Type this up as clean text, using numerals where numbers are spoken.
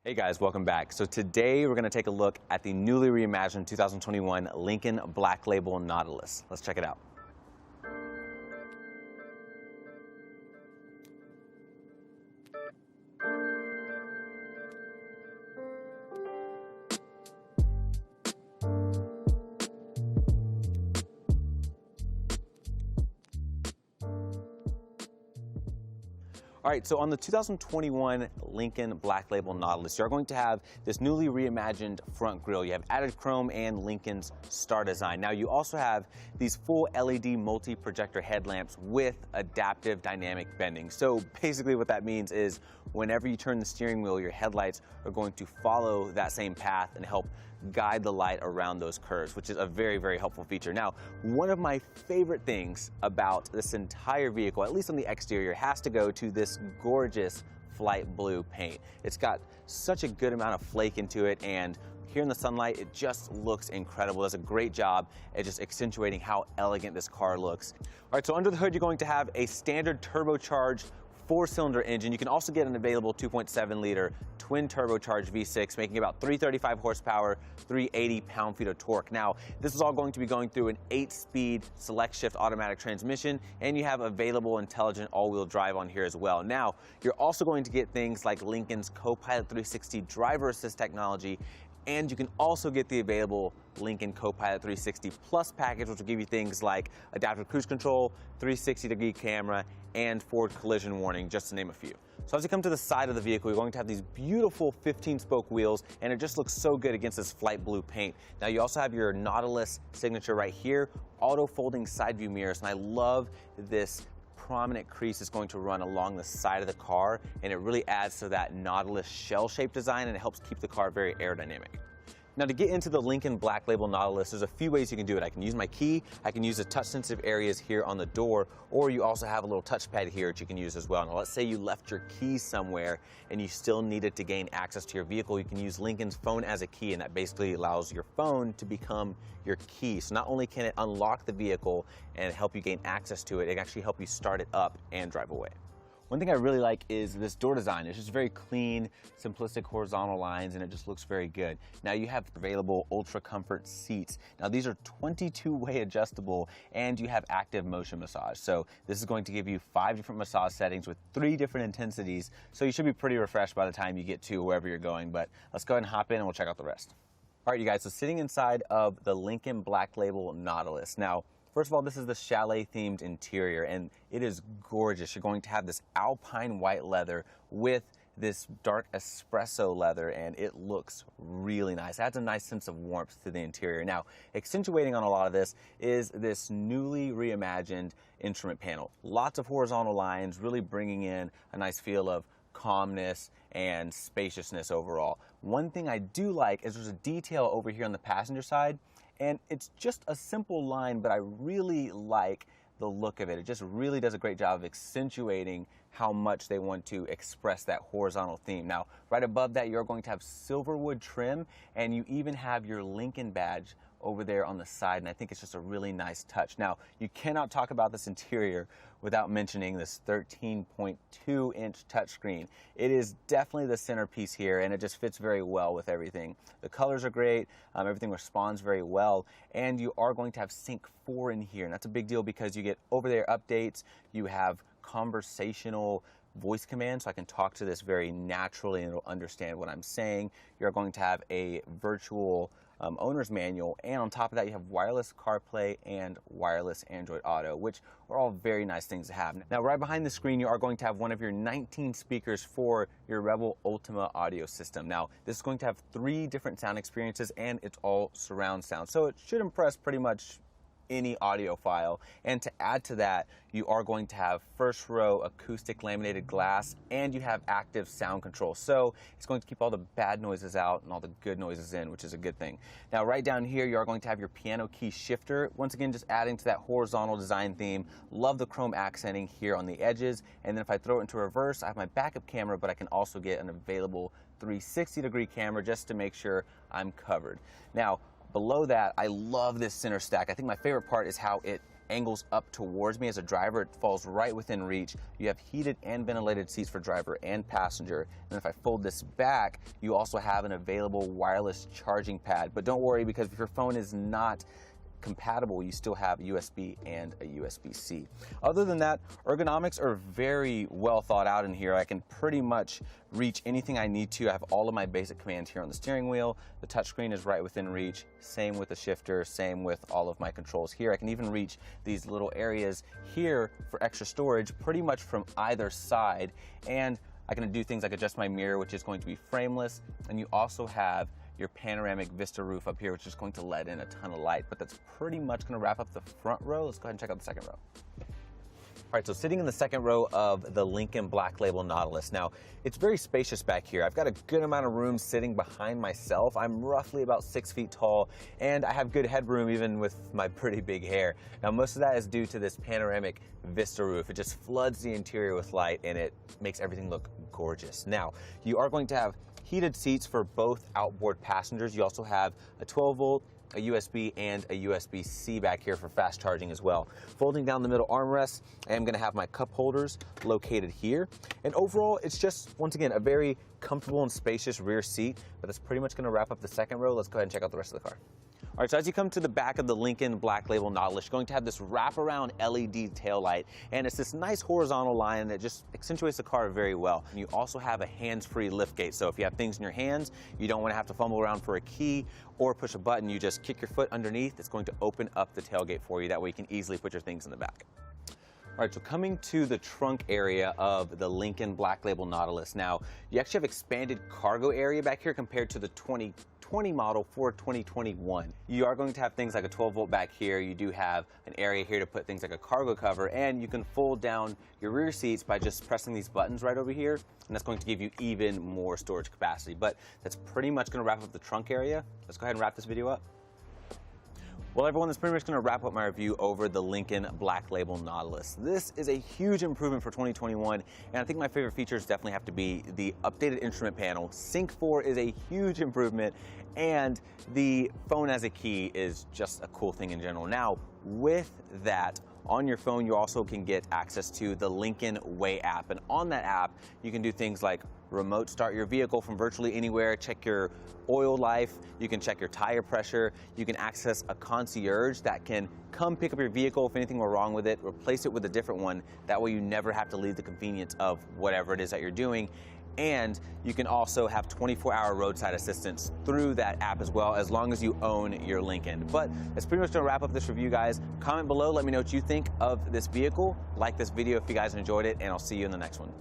Hey guys, welcome back. So today we're going to take a look at the newly reimagined 2021 Lincoln Black Label Nautilus. Let's check it out. All right, so on the 2021 Lincoln Black Label Nautilus, you're going to have this newly reimagined front grille. You have added chrome and Lincoln's star design. Now you also have these full LED multi-projector headlamps with adaptive dynamic bending. So basically what that means is whenever you turn the steering wheel, your headlights are going to follow that same path and help guide the light around those curves, which is a very, very helpful feature. Now, one of my favorite things about this entire vehicle, at least on the exterior, has to go to this gorgeous flight blue paint. It's got such a good amount of flake into it, and here in the sunlight, it just looks incredible. It does a great job at just accentuating how elegant this car looks. All right, so under the hood, you're going to have a standard turbocharged 4-cylinder engine. You can also get an available 2.7-liter twin turbocharged V6, making about 335 horsepower, 380 pound-feet of torque. Now, this is all going to be going through an 8-speed select shift automatic transmission, and you have available intelligent all-wheel drive on here as well. Now, you're also going to get things like Lincoln's Co-Pilot 360 driver assist technology, and you can also get the available Lincoln Co-Pilot 360 Plus package, which will give you things like adaptive cruise control, 360-degree camera, and forward collision warning, just to name a few. So as you come to the side of the vehicle, you're going to have these beautiful 15-spoke wheels, and it just looks so good against this flight blue paint. Now you also have your Nautilus signature right here, auto-folding side view mirrors, and I love this prominent crease is going to run along the side of the car, and it really adds to that Nautilus shell-shaped design, and it helps keep the car very aerodynamic. Now, to get into the Lincoln Black Label Nautilus, there's a few ways you can do it. I can use my key, I can use the touch-sensitive areas here on the door, or you also have a little touchpad here that you can use as well. Now, let's say you left your keys somewhere and you still needed to gain access to your vehicle. You can use Lincoln's phone as a key, and that basically allows your phone to become your key. So not only can it unlock the vehicle and help you gain access to it, it can actually help you start it up and drive away. One thing I really like is this door design. It's just very clean, simplistic horizontal lines, and it just looks very good. Now you have available ultra comfort seats. Now these are 22-way adjustable, and you have active motion massage. So this is going to give you 5 different massage settings with 3 different intensities. So you should be pretty refreshed by the time you get to wherever you're going. But let's go ahead and hop in and we'll check out the rest. All right, you guys, so sitting inside of the Lincoln Black Label Nautilus. Now, first of all, this is the chalet-themed interior, and it is gorgeous. You're going to have this alpine white leather with this dark espresso leather, and it looks really nice. It adds a nice sense of warmth to the interior. Now, accentuating on a lot of this is this newly reimagined instrument panel. Lots of horizontal lines, really bringing in a nice feel of calmness and spaciousness overall. One thing I do like is there's a detail over here on the passenger side, and it's just a simple line, but I really like the look of it. It just really does a great job of accentuating how much they want to express that horizontal theme. Now, right above that, you're going to have silverwood trim, and you even have your Lincoln badge over there on the side, and I think it's just a really nice touch. Now, you cannot talk about this interior without mentioning this 13.2-inch touchscreen. It is definitely the centerpiece here, and it just fits very well with everything. The colors are great, everything responds very well, and you are going to have Sync 4 in here, and that's a big deal because you get over-the-air updates, you have conversational voice command, so I can talk to this very naturally and it'll understand what I'm saying. You're going to have a virtual owner's manual, and on top of that you have wireless CarPlay and wireless Android Auto, which are all very nice things to have. Now, right behind the screen you are going to have one of your 19 speakers for your Rebel Ultima audio system. Now, this is going to have 3 different sound experiences, and it's all surround sound, so it should impress pretty much any audiophile. And to add to that, you are going to have first row acoustic laminated glass, and you have active sound control. So it's going to keep all the bad noises out and all the good noises in, which is a good thing. Now, right down here, you are going to have your piano key shifter. Once again, just adding to that horizontal design theme. Love the chrome accenting here on the edges. And then if I throw it into reverse, I have my backup camera, but I can also get an available 360-degree camera just to make sure I'm covered. Now, below that, I love this center stack. I think my favorite part is how it angles up towards me as a driver. It falls right within reach. You have heated and ventilated seats for driver and passenger. And if I fold this back, you also have an available wireless charging pad. But don't worry, because if your phone is not compatible, you still have USB and a USB-C. Other than that, ergonomics are very well thought out in here. I can pretty much reach anything I need to. I have all of my basic commands here on the steering wheel. The touchscreen is right within reach. Same with the shifter, same with all of my controls here. I can even reach these little areas here for extra storage pretty much from either side. And I can do things like adjust my mirror, which is going to be frameless. And you also have your panoramic vista roof up here, which is going to let in a ton of light. But that's pretty much going to wrap up the front row. Let's go ahead and check out the second row. All right, so sitting in the second row of the Lincoln Black Label Nautilus. Now, it's very spacious back here. I've got a good amount of room sitting behind myself. I'm roughly about 6 feet tall, and I have good headroom even with my pretty big hair. Now, most of that is due to this panoramic vista roof. It just floods the interior with light, and it makes everything look gorgeous. Now, you are going to have heated seats for both outboard passengers. You also have a 12-volt, a USB, and a USB-C back here for fast charging as well. Folding down the middle armrest, I am going to have my cup holders located here. And overall, it's just, once again, a very comfortable and spacious rear seat. But that's pretty much going to wrap up the second row. Let's go ahead and check out the rest of the car. All right, so as you come to the back of the Lincoln Black Label Nautilus, you're going to have this wraparound LED taillight, and it's this nice horizontal line that just accentuates the car very well. And you also have a hands-free liftgate, so if you have things in your hands, you don't want to have to fumble around for a key or push a button. You just kick your foot underneath. It's going to open up the tailgate for you. That way you can easily put your things in the back. All right, so coming to the trunk area of the Lincoln Black Label Nautilus. Now, you actually have expanded cargo area back here compared to the 2020 model for 2021. You are going to have things like a 12-volt back here. You do have an area here to put things like a cargo cover, and you can fold down your rear seats by just pressing these buttons right over here, and that's going to give you even more storage capacity. But that's pretty much going to wrap up the trunk area. Let's go ahead and wrap this video up. Well, everyone, that's pretty much going to wrap up my review over the Lincoln Black Label Nautilus. This is a huge improvement for 2021, and I think my favorite features definitely have to be the updated instrument panel. Sync 4 is a huge improvement, and the phone as a key is just a cool thing in general. Now, with that, on your phone, you also can get access to the Lincoln Way app, and on that app, you can do things like remote start your vehicle from virtually anywhere, check your oil life, you can check your tire pressure, you can access a concierge that can come pick up your vehicle if anything were wrong with it, replace it with a different one. That way you never have to leave the convenience of whatever it is that you're doing. And you can also have 24-hour roadside assistance through that app as well, as long as you own your Lincoln. But that's pretty much going to wrap up this review, guys. Comment below, let me know what you think of this vehicle. Like this video if you guys enjoyed it, and I'll see you in the next one.